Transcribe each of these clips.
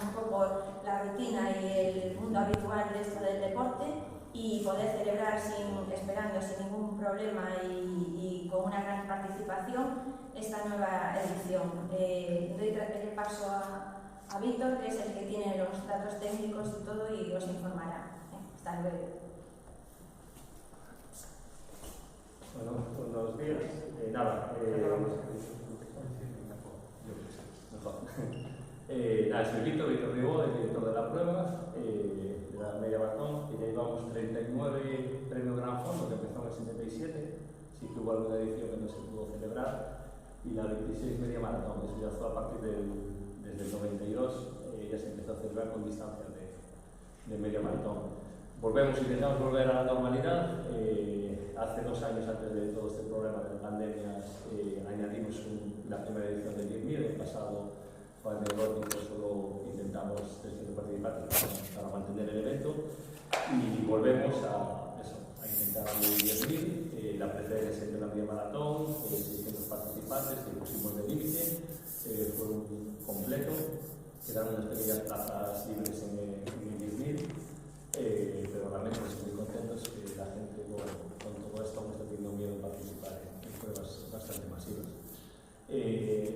un poco la rutina y el mundo habitual de esto del deporte y poder celebrar esperando sin ningún problema y con una gran participación esta nueva edición. Doy el paso a Víctor, que es el que tiene los datos técnicos y todo y os informará. Hasta luego. Bueno, buenos días. Soy Víctor Ribó, el director de la prueba, de la media maratón, y ya llevamos 39 premios Gran Fondo, que empezó en el 77, sí que hubo alguna edición que no se pudo celebrar, y la 26 media maratón, eso ya fue a partir desde el 92, ya se empezó a celebrar con distancias de media maratón. Intentamos volver a la normalidad. Hace 2 años, antes de todo este problema de pandemias, añadimos la primera edición de 10.000. El pasado fue anecdótico, solo intentamos 300 participantes para mantener el evento. Y volvemos a intentar el 10.000. La preferencia es la media maratón, 600 participantes que pusimos de límite. Fue un completo. Quedaron unas pequeñas plazas libres en el 10.000. Pero realmente estoy muy contento que la gente con todo esto no está teniendo miedo de participar en pruebas bastante masivas.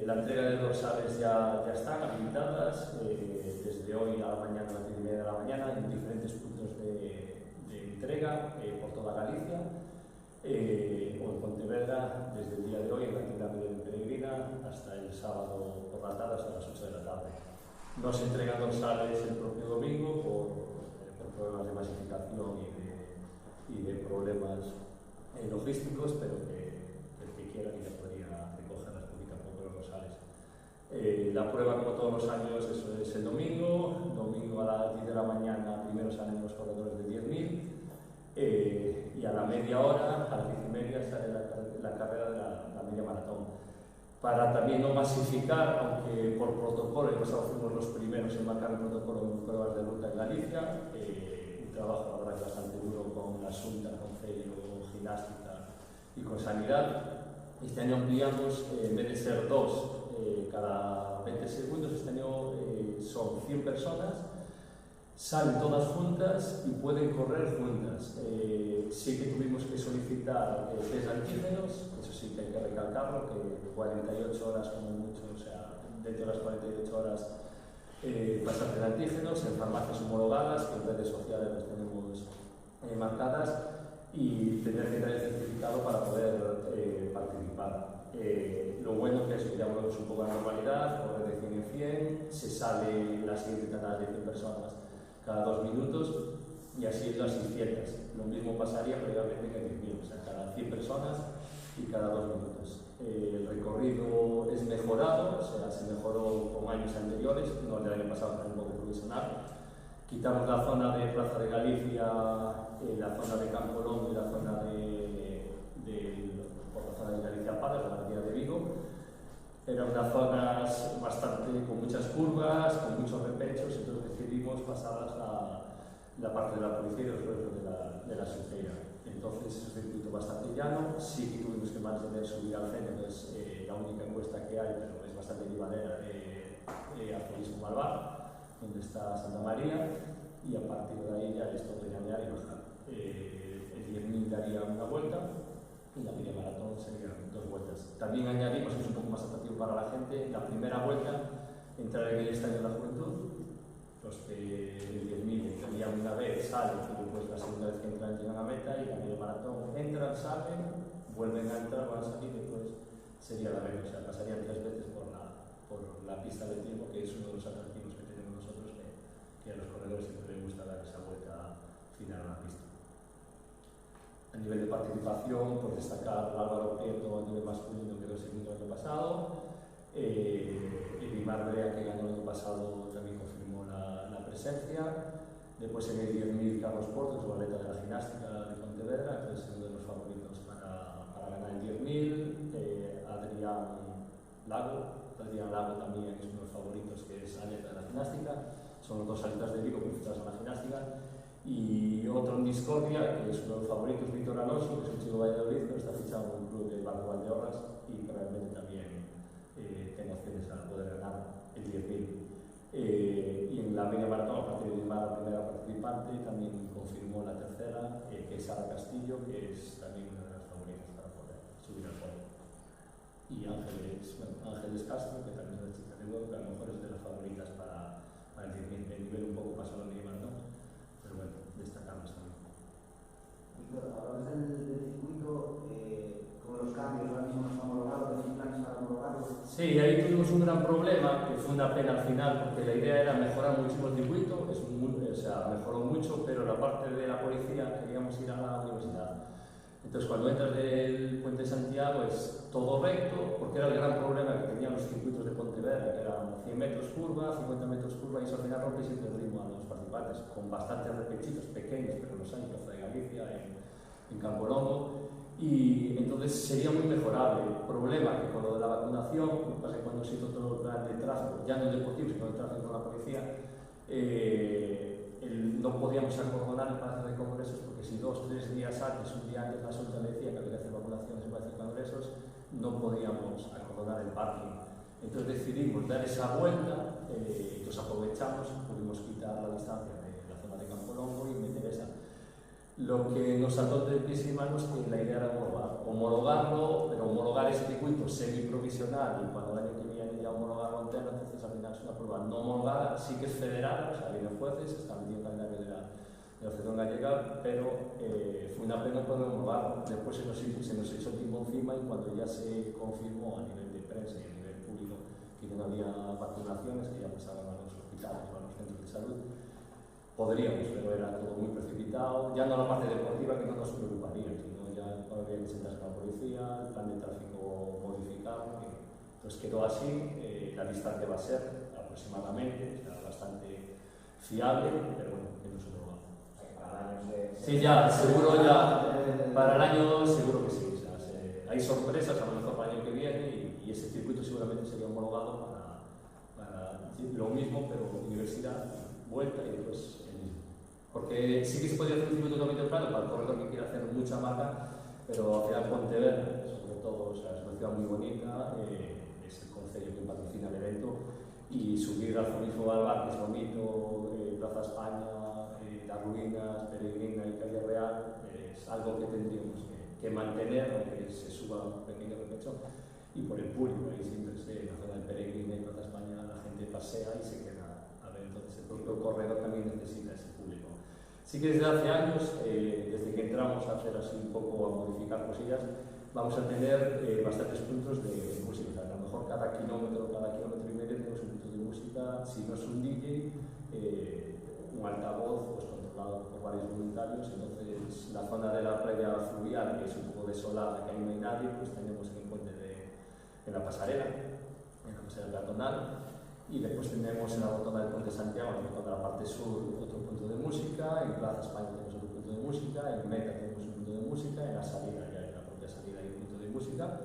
La entrega de dorsales ya están habilitadas desde hoy a la mañana, a las 10:30 de la mañana, en diferentes puntos de entrega por toda Galicia, o en Pontevedra desde el día de hoy en la tienda de Peregrina hasta el sábado por la tarde, hasta las 8 de la tarde. No se entregan dorsales el propio domingo por problemas de masificación y de problemas logísticos, pero que el que quiera ya podría recogerlas poquito a poco los dorsales. La prueba, como todos los años, eso es el domingo a las 10 de la mañana primero salen los corredores de 10.000 y a la media hora, a las 10:30, sale la carrera de la media maratón. Para también no masificar, aunque por protocolo, y nosotros fuimos los primeros en marcar el protocolo en pruebas de ruta en Galicia, un trabajo la verdad bastante duro con la Xunta, Concello, Gimnástica y con Sanidad. Este año ampliamos, en vez de ser 2 cada 20 segundos, este año son 100 personas, salen todas juntas y pueden correr juntas. Sí que tuvimos que solicitar test antígenos, eso sí que hay que recalcarlo, que 48 horas como mucho, o sea, dentro de las 48 horas pasar de antígenos en farmacias homologadas, que en redes sociales las tenemos marcadas, y tener que tener el certificado para poder participar. Lo bueno que es que ya volvemos un poco a la normalidad, correr de 100 en 100, se sale la siguiente tanda de 100 personas cada 2 minutos y así es las 600. Lo mismo pasaría previamente que en 10.000, o sea, cada 100 personas y cada 2 minutos. El recorrido es mejorado, o sea, se mejoró con años anteriores, no el del año pasado tampoco provisional. Quitamos la zona de Plaza de Galicia, la zona de Campo Longo y la zona por la zona de Galicia Palas, la partida de Vigo. Eran unas zonas con muchas curvas, con muchos repechos, entonces decidimos pasarlas a la parte de la policía y los ruedos de la Suceira. Entonces es un circuito bastante llano, sí que tuvimos que mantener subir al centro, entonces la única encuesta que hay, pero es bastante llevadera, de Alcoholismo Malvar, donde está Santa María, y a partir de ahí ya es todo llanear y bajar. El 10.000 daría una vuelta y la media maratón serían 2 vueltas. También añadimos, que es un poco más atractivo para la gente, la primera vuelta, entrar en el Estadio de la Juventud. Los que el 10.000 entrarían una vez, salen, y después la segunda vez que entran llegan a meta, y la media maratón entran, salen, vuelven a entrar, van a salir, y después sería la vez, o sea, pasarían 3 veces por la pista de tiempo, que es uno de los atractivos que tenemos nosotros, que a los corredores siempre les gusta dar esa vuelta final a la pista. A nivel de participación, por destacar Álvaro Prieto a nivel masculino, quedó segundo el año pasado. Edimar Brea, que ganó el año pasado, también confirmó la presencia. Después en el 10.000, Carlos Porto, su atleta de la gimnástica de Pontevedra, que es uno de los favoritos para ganar el 10.000. Adrián Lago también es uno de los favoritos, que es atleta de la gimnástica. Son los 2 atletas de Vigo que están en la gimnástica. Y otro en discordia, que es uno de los favoritos, Víctor Alonso, que es un chico de Valladolid, pero está fichado en un club de Barco Valdeorras y probablemente también tenga opciones a poder ganar el 10.000. Y en la media maratón, aparte de llevar a la primera participante, también confirmó la tercera, que es Sara Castillo, que es también una de las favoritas para poder subir al podio. Y Ángeles Castro, que también es la chica de Huelva, que a lo mejor es de las favoritas para el nivel un poco pasó la media maratón, pero bueno, destacamos también. Hablabas del circuito, con los cambios, ahora mismo nos homologados, ¿tenéis planes para homologarlo? Sí, ahí tuvimos un gran problema, que fue una pena al final, porque la idea era mejorar muchísimo el circuito, mejoró mucho, pero la parte de la policía queríamos ir a la universidad. Entonces, cuando entras del Puente de Santiago es todo recto, porque era el gran problema que tenían los circuitos de Pontevedra, que eran 100 metros curva, 50 metros curva, y eso al final rompe siempre el ritmo a los participantes, con bastantes repechitos pequeños, pero los hay en Plaza de Galicia, en Campolongo, y entonces sería muy mejorable. El problema que con lo de la vacunación, lo que pasa es que cuando se hizo todo el plan de tráfico, ya no el deportivo, sino el tráfico con la policía, no podíamos acordonar el Palacio de Congresos, porque si 2 o 3 días antes, un día antes la Junta decía que había que hacer vacunaciones en el Palacio de Congresos, no podíamos acordonar el parking. Entonces decidimos dar esa vuelta, entonces aprovechamos, pudimos quitar la distancia de la zona de Campolongo y meter esa. Lo que nos saltó de pies y manos que la idea era homologarlo, pero homologar ese circuito semi-provisional y cuando el año que viene ya homologarlo entero, entonces al final es una prueba no homologada, sí que es federal, o sea, vienen jueces, está metido en el calendario de la Federación Gallega, pero fue una pena poder homologarlo. Después se nos echó el tiempo encima y cuando ya se confirmó a nivel de prensa y a nivel público que no había vacunaciones, que ya pasaban a los hospitales o a los centros de salud, podríamos, pero era todo muy precipitado, ya no la parte deportiva que no nos preocuparía, sino ya habría que sentarse con la policía, el plan de tráfico modificado, entonces quedó así, la distancia va a ser aproximadamente, o sea, bastante fiable, pero bueno, que no se lo va. Sí, ya, seguro ya, para el año seguro que sí, o sea, hay sorpresas a lo mejor para el año que viene y ese circuito seguramente sería homologado para lo mismo, pero universidad, vuelta y después el mismo. Porque sí que se podría hacer un circuito también temprano para el corredor que quiera hacer mucha marca, pero al final Pontevedra, sobre todo, o sea, es una ciudad muy bonita, es el concello que patrocina el evento, y subir al mismo Albar, que es bonito, Plaza España, las ruinas, Peregrina y Calle Real, es algo que tendríamos que mantener, aunque se suba un pequeño repecho, y por el público, ahí siempre en la zona de Peregrina y Plaza España la gente pasea y se queda a ver, entonces el propio corredor también necesita ese público. Sí que desde hace años, desde que entramos a hacer así un poco, a modificar cosillas, vamos a tener bastantes puntos de música. O sea, a lo mejor cada kilómetro y medio tenemos un punto de música, si no es un DJ, un altavoz pues, controlado por varios voluntarios. Entonces, la zona de la playa fluvial, que es un poco desolada, que ahí no hay nadie, pues tenemos el puente de la pasarela, en la pasarela peatonal. Y después tenemos en la rotonda del Puente de Santiago, en la parte sur, otro punto de música, en Plaza España tenemos otro punto de música, en Meta tenemos un punto de música, en la salida, ya en la propia salida hay un punto de música,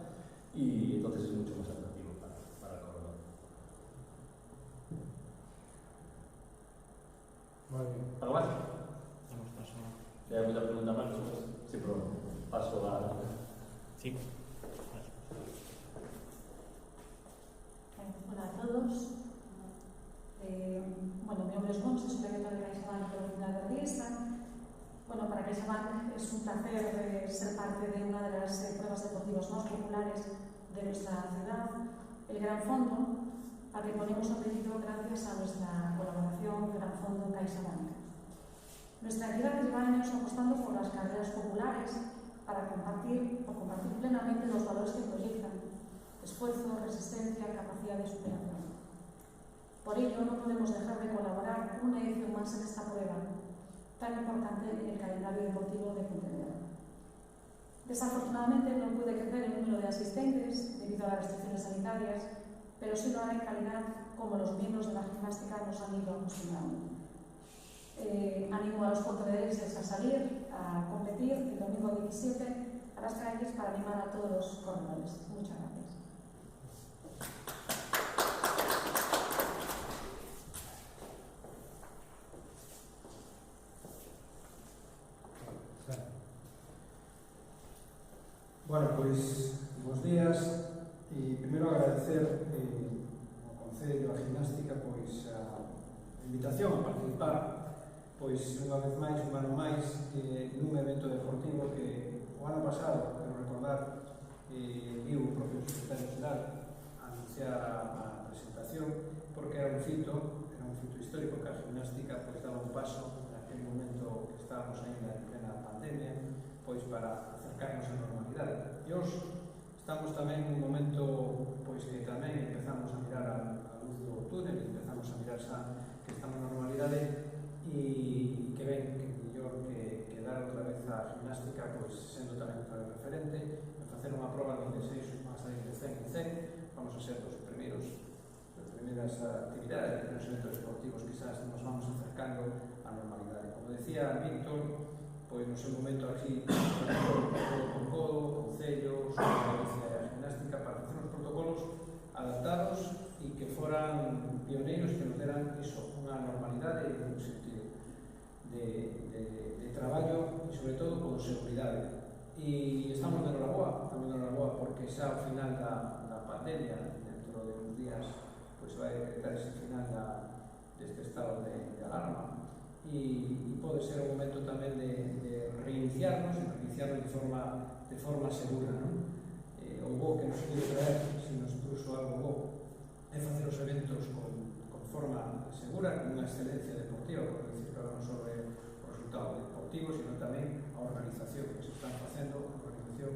y entonces es mucho más atractivo para el corredor. Muy bien. ¿Algo más? ¿Hay alguna pregunta más? Sí, pero paso a... Sí. Hola a todos. Bueno, mi nombre es Gonza, soy directora de CaixaBank Provincial de Riesa. Bueno, para CaixaBank es un placer ser parte de una de las pruebas deportivas más populares de nuestra ciudad, el Gran Fondo, al que ponemos apellido gracias a nuestra colaboración Gran Fondo CaixaBank. Nuestra entidad lleva años apostando por las carreras populares para compartir plenamente los valores que proyectan: esfuerzo, resistencia, capacidad de superación. Por ello, no podemos dejar de colaborar una edición más en esta prueba tan importante en el calendario deportivo de Pontevedra. Desafortunadamente no pude crecer el número de asistentes debido a las restricciones sanitarias, pero sí lo hará en calidad como los miembros de la gimnástica nos han ido acostumbrando. Animo a los pontevedreses a salir a competir el domingo 17 a las calles para animar a todos los corredores. Muchas gracias. Bueno, pues buenos días y primero agradecer al Concello, a gimnástica, pois a invitación a participar, pois unha vez máis, un ano máis, nun evento deportivo que o ano pasado, quero recordar, viu o propio secretario xeral anunciar a presentación, porque era un fito histórico, que a gimnástica pois daba un paso naquele momento que estábamos ainda en plena pandemia, pois para acercarnos á normalidade. E hoxe estamos tamén en un momento pois que tamén empezamos a mirar a luz do túnel, empezamos a mirar xa que estamos na normalidade e que ven que mellor que dar outra vez a gimnástica pois sendo tamén outra vez referente, e facer unha proba donde 6 máis de 100 en 100, vamos a ser os primeiras actividades, os eventos deportivos quizás nos vamos acercando á normalidade. Como decía Víctor, pois no seu momento aquí con Codo, Concello, Galicia e a gimnástica para facer uns protocolos adaptados e que foran pioneiros, que nos deran iso, unha normalidade e un sentido de traballo e sobre todo con seguridade. E estamos de enhoraboa porque xa ao final da pandemia, dentro de uns días, pois vai decretar ese final deste estado de alarma e pode ser un momento tamén de reiniciarnos de forma segura, non? O bo que nos pude traer, se nos puso algo bo, é facer os eventos con forma segura, con unha excelencia deportiva, por decir que non só é o resultado deportivo, sino tamén a organización que se están facendo, a organización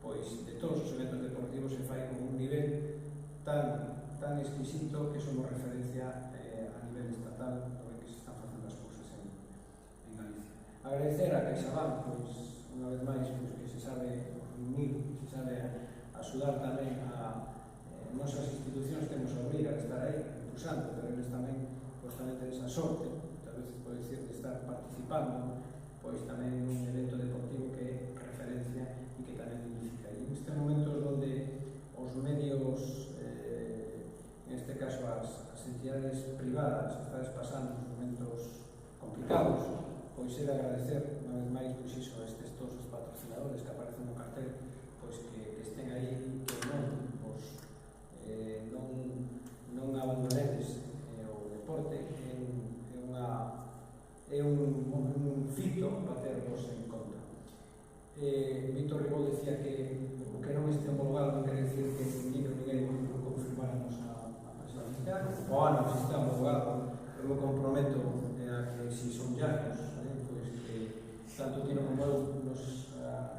pois de todos os eventos deportivos se fai con un nivel tan exquisito que somos referencia a nivel estatal do que se están facendo as cousas en Galicia. Agradecer a CaixaBank, pois, unha vez máis, pois, que se sabe unir, se sabe axudar tamén a nosas institucións, temos a obriga de estar aí, impulsando, pero eles tamén, pois, tamén ten esa sorte, tal vez pode decir, de estar participando, pois, tamén nun evento deportivo que é referencia e que tamén dignifica. E en este momento onde os medios, en este caso as entidades privadas, estades pasando momentos complicados, pois é de agradecer unha vez máis pois iso, todos os patrocinadores que aparecen no cartel, pois que estén aí e que non abandonedes o deporte, é un fito para tervos en conta. Víctor Ribó decía que o que non este homologado non quere decir que ninguén confirmáramos a presidencia. O ano se está homologado, eu me comprometo a que si son llanos, pois que tanto Tino como eu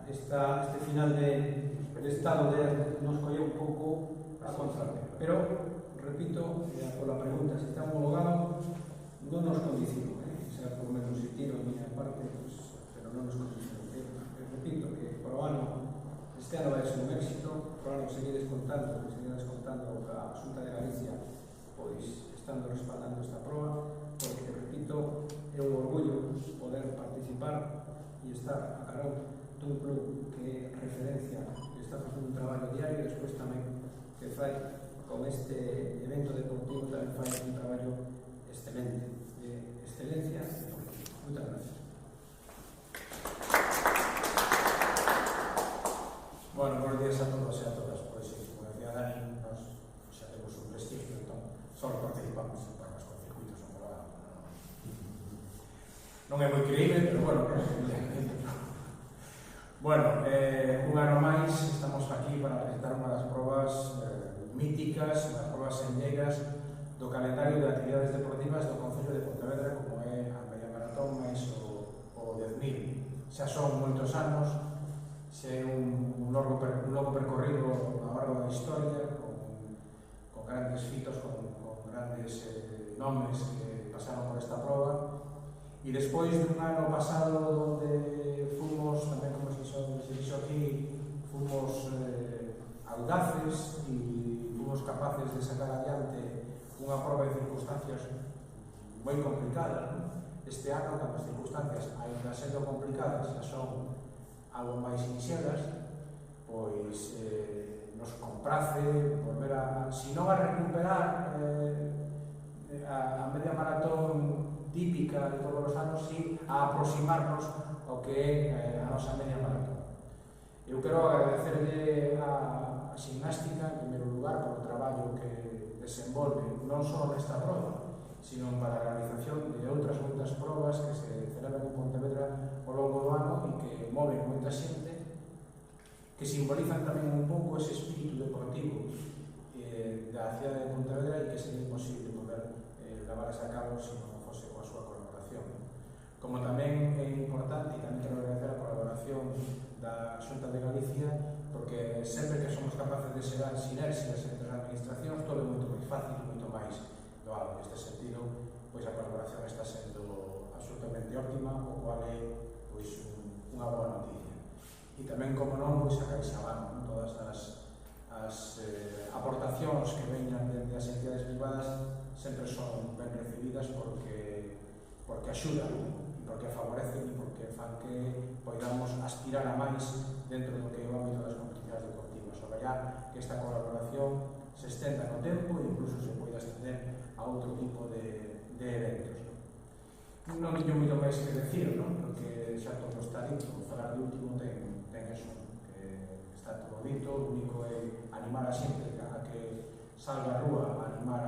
este final de estado nos colleu un pouco a contrapé. Pero, repito, pola pregunta, se está homologado, non nos condiciona, sea por menos si Tino a miña parte, pero non nos condiciona. Repito que por o ano, este ano vai ser un éxito, por o ano seguides contando a Xunta de Galicia, pois, estando respaldando esta proba, porque, repito, é un orgullo poder participar e estar a carón dun club que é referencia, que está facendo un traballo diario e despois tamén que fai con este evento deportivo tamén fai un traballo excelente, de excelencia deportiva. Moitas gracias. Bueno, buenos días a todos e a todas. Pois, como decía Dani, nos xa temos un prestigio, entón, só participamos en pruebas con circuitos homologados. Non é moi creíble, pero bueno, un ano máis estamos aquí para presentar unha das probas míticas, unhas probas senlleiras do calendario de actividades deportivas do Concello de Pontevedra, como é a media maratón máis o 10.000. Xa son moitos anos, xa é un longo percorrido ao largo da historia, con grandes fitos, con grandes nomes que pasaron por esta proba. E despois dun ano pasado onde fomos, tamén como se dixo aquí, fomos audaces e fomos capaces de sacar adiante unha proba de circunstancias moi complicadas, non? Este ano, cando as circunstancias, ainda sendo complicadas, xa son algo máis iniciadas, pois nos comprace volver si non a recuperar a media maratón típica de todos os anos, si a aproximarnos ao que é a nosa media maratón. Eu quero agradecerle a gimnástica, en primeiro lugar, polo traballo que desenvolve desenvolve non só nesta prova, sino para a realización de outras moitas probas que se celebran en Pontevedra ao longo do ano e que moven moita xente, que simbolizan tamén un pouco ese espírito deportivo da cidade de Pontevedra e que sería imposible poder levarse a cabo se non fose coa súa colaboración. Como tamén é importante, e tamén quero agradecer a colaboración da Xunta de Galicia, porque sempre que somos capaces de xerar sinerxias entre as administracións, todo é moito máis fácil e moito máis doado. Neste sentido, pois a colaboración está sendo absolutamente óptima, o cual é pois unha boa noticia. E tamén, como non, pois a CaixaBank, todas as aportacións que veñan dende as entidades privadas sempre son ben recibidas porque axudan e porque favorecen e porque fan que poidamos aspirar a máis dentro do que é o ámbito das competicións deportivas. Ojalá que esta colaboración se estenda no tempo e incluso se poida estender a outro tipo de eventos. Non teño moito máis que decir, non? Porque xa todo está dito. Falar de último ten eso, que está todo dito. O único é animar a xente a que salga a rúa, a animar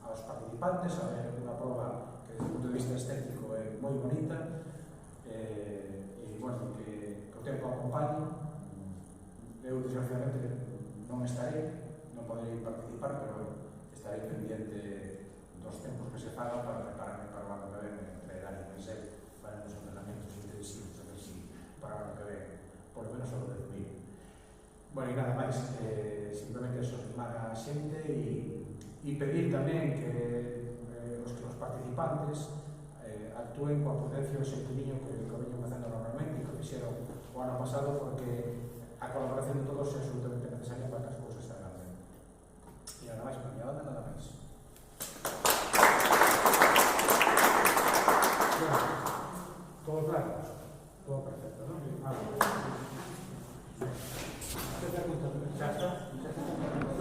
aos participantes a ver unha prova que desde o punto de vista estético é moi bonita e, bueno, que o tempo acompañe. Eu, desgraciadamente, non estarei, non poderei participar, pero estarei pendiente dos tempos que se fagan para prepararme para o ano que ven. Entre Dani e Moisés faremos entrenamentos intensivos, a ver si para o ano que ven, por lo menos o de 2000. Bueno, e nada máis, simplemente eso, animar a xente e pedir tamén que os participantes actúen coa prudencia e o sentidiño que veñen facendo normalmente e que fixeron o ano pasado, porque a colaboración de todos é absolutamente necesaria para que as cousas salgan ben. E nada máis, por mi banda, nada máis. Todo claro? Todo perfecto, ¿no? Vale. ¿Qué te ha gustado? ¿Ya está?